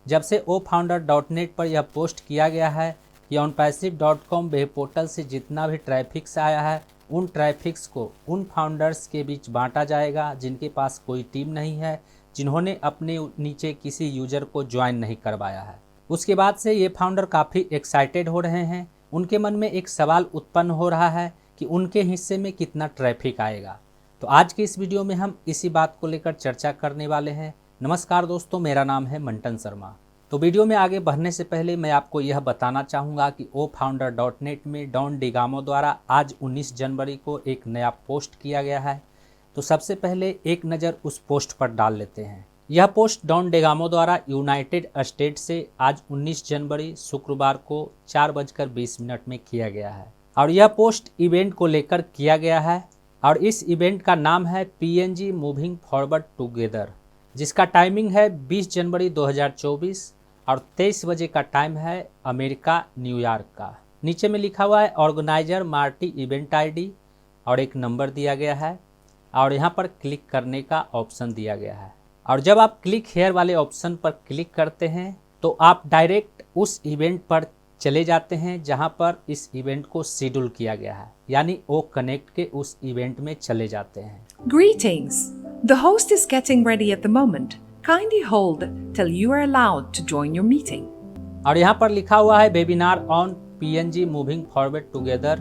जब से oFounder.net पर यह पोस्ट किया गया है कि onpassive.com वेब पोर्टल से जितना भी ट्रैफिक्स आया है उन ट्रैफिक्स को उन फाउंडर्स के बीच बांटा जाएगा जिनके पास कोई टीम नहीं है, जिन्होंने अपने नीचे किसी यूजर को ज्वाइन नहीं करवाया है। उसके बाद से ये फाउंडर काफ़ी एक्साइटेड हो रहे हैं। उनके मन में एक सवाल उत्पन्न हो रहा है कि उनके हिस्से में कितना ट्रैफिक आएगा। तो आज के इस वीडियो में हम इसी बात को लेकर चर्चा करने वाले हैं। नमस्कार दोस्तों, मेरा नाम है मंटन शर्मा। तो वीडियो में आगे बढ़ने से पहले मैं आपको यह बताना चाहूँगा कि oFounder.net में डॉन डिगामो द्वारा आज 19 जनवरी को एक नया पोस्ट किया गया है। तो सबसे पहले एक नज़र उस पोस्ट पर डाल लेते हैं। यह पोस्ट डॉन डिगामो द्वारा यूनाइटेड स्टेट से आज 19 जनवरी शुक्रवार को 4:20 में किया गया है और यह पोस्ट इवेंट को लेकर किया गया है और इस इवेंट का नाम है PNG मूविंग फॉरवर्ड टुगेदर, जिसका टाइमिंग है 20 जनवरी 2024 और 23 बजे का टाइम है अमेरिका न्यूयॉर्क का। नीचे में लिखा हुआ है ऑर्गेनाइजर मार्टी इवेंट ID और एक नंबर दिया गया है और यहाँ पर क्लिक करने का ऑप्शन दिया गया है। और जब आप क्लिक हेयर वाले ऑप्शन पर क्लिक करते हैं तो आप डायरेक्ट उस इवेंट पर चले जाते हैं जहाँ पर इस इवेंट को शेड्यूल किया गया है, यानी ओ कनेक्ट के उस इवेंट में चले जाते हैं। Greetings. The host is getting ready at the moment. Kindly hold till you are allowed to join your meeting. और यहाँ पर लिखा हुआ है webinar on PNG moving forward together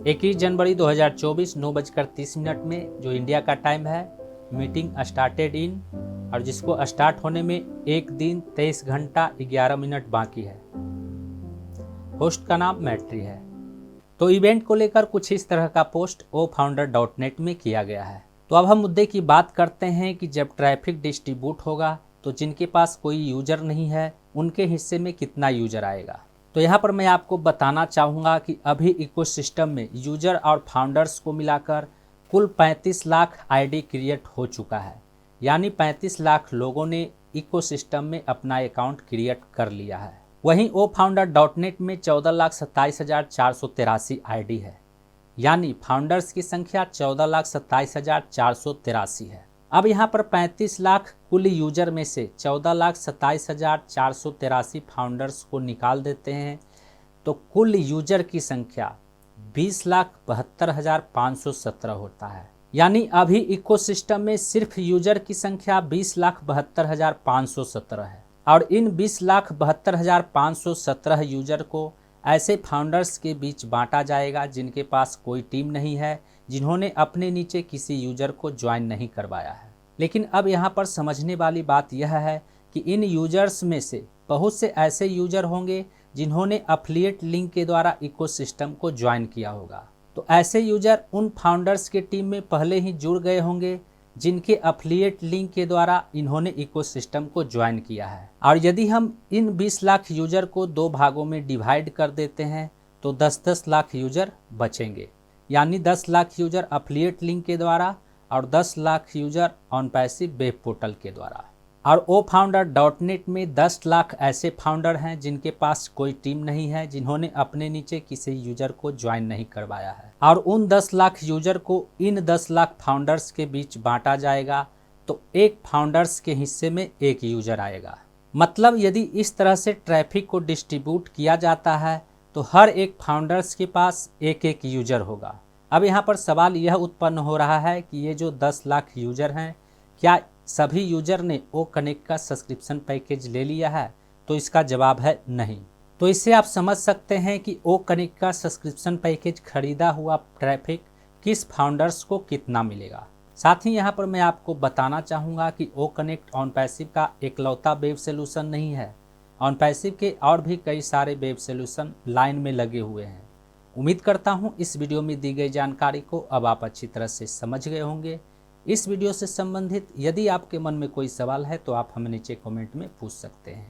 21 जनवरी 2024 9:30 में, जो इंडिया का टाइम है। मीटिंग स्टार्टेड इन, और जिसको स्टार्ट होने में 1 दिन 23 घंटा 11 मिनट बाकी है। होस्ट का नाम मैट्री है। तो इवेंट को लेकर कुछ इस तरह का पोस्ट oFounder.net में किया गया है। तो अब हम मुद्दे की बात करते हैं कि जब ट्रैफिक डिस्ट्रीब्यूट होगा तो जिनके पास कोई यूजर नहीं है उनके हिस्से में कितना यूजर आएगा। तो यहाँ पर मैं आपको बताना चाहूँगा कि अभी इकोसिस्टम में यूजर और फाउंडर्स को मिलाकर कुल 35 लाख ID क्रिएट हो चुका है, यानी 35 लाख लोगों ने इकोसिस्टम में अपना अकाउंट क्रिएट कर लिया है। वहीं oFounder.net में 14,27,483 ID है, यानी फाउंडर्स की संख्या 14,27,483 है। अब यहाँ पर 35 लाख कुल यूजर में से 14,27,483 फाउंडर्स को निकाल देते हैं तो कुल यूजर की संख्या 20,72,517 होता है। यानी अभी इकोसिस्टम में सिर्फ यूजर की संख्या 20,72,517 है और इन 20,72,517 यूजर को ऐसे फाउंडर्स के बीच बांटा जाएगा जिनके पास कोई टीम नहीं है, जिन्होंने अपने नीचे किसी यूजर को ज्वाइन नहीं करवाया है। लेकिन अब यहाँ पर समझने वाली बात यह है कि इन यूजर्स में से बहुत से ऐसे यूजर होंगे जिन्होंने एफिलिएट लिंक के द्वारा इकोसिस्टम को ज्वाइन किया होगा। तो ऐसे यूजर उन फाउंडर्स के टीम में पहले ही जुड़ गए होंगे जिनके एफिलिएट लिंक के द्वारा इन्होंने इकोसिस्टम को ज्वाइन किया है। और यदि हम इन 20 लाख यूजर को 2 भागों में डिवाइड कर देते हैं तो 10-10 लाख यूजर बचेंगे, यानी 10 लाख यूजर एफिलिएट लिंक के द्वारा और 10 lakh user OnPassive web portal के द्वारा। और oFounder.net में 10 लाख ऐसे फाउंडर हैं जिनके पास कोई टीम नहीं है, जिन्होंने अपने नीचे किसी यूजर को ज्वाइन नहीं करवाया है। और उन 10 लाख यूजर को इन 10 लाख फाउंडर्स के बीच बांटा जाएगा तो एक फाउंडर्स के हिस्से में एक यूजर आएगा। मतलब यदि इस तरह से ट्रैफिक को डिस्ट्रीब्यूट किया जाता है तो हर एक फाउंडर्स के पास एक एक यूजर होगा। अब यहाँ पर सवाल यह उत्पन्न हो रहा है कि ये जो 10 लाख यूजर हैं, क्या सभी यूजर ने ओ कनेक्ट का सब्सक्रिप्शन पैकेज ले लिया है? तो इसका जवाब है नहीं। तो इससे आप समझ सकते हैं कि ओ कनेक्ट का सब्सक्रिप्शन पैकेज खरीदा हुआ ट्रैफिक किस फाउंडर्स को कितना मिलेगा। साथ ही यहाँ पर मैं आपको बताना चाहूँगा कि ओ कनेक्ट OnPassive का एकलौता वेब सोल्यूशन नहीं है। OnPassive के और भी कई सारे वेब सोल्यूशन लाइन में लगे हुए हैं। उम्मीद करता हूँ इस वीडियो में दी गई जानकारी को अब आप अच्छी तरह से समझ गए होंगे। इस वीडियो से संबंधित यदि आपके मन में कोई सवाल है तो आप हमें नीचे कमेंट में पूछ सकते हैं।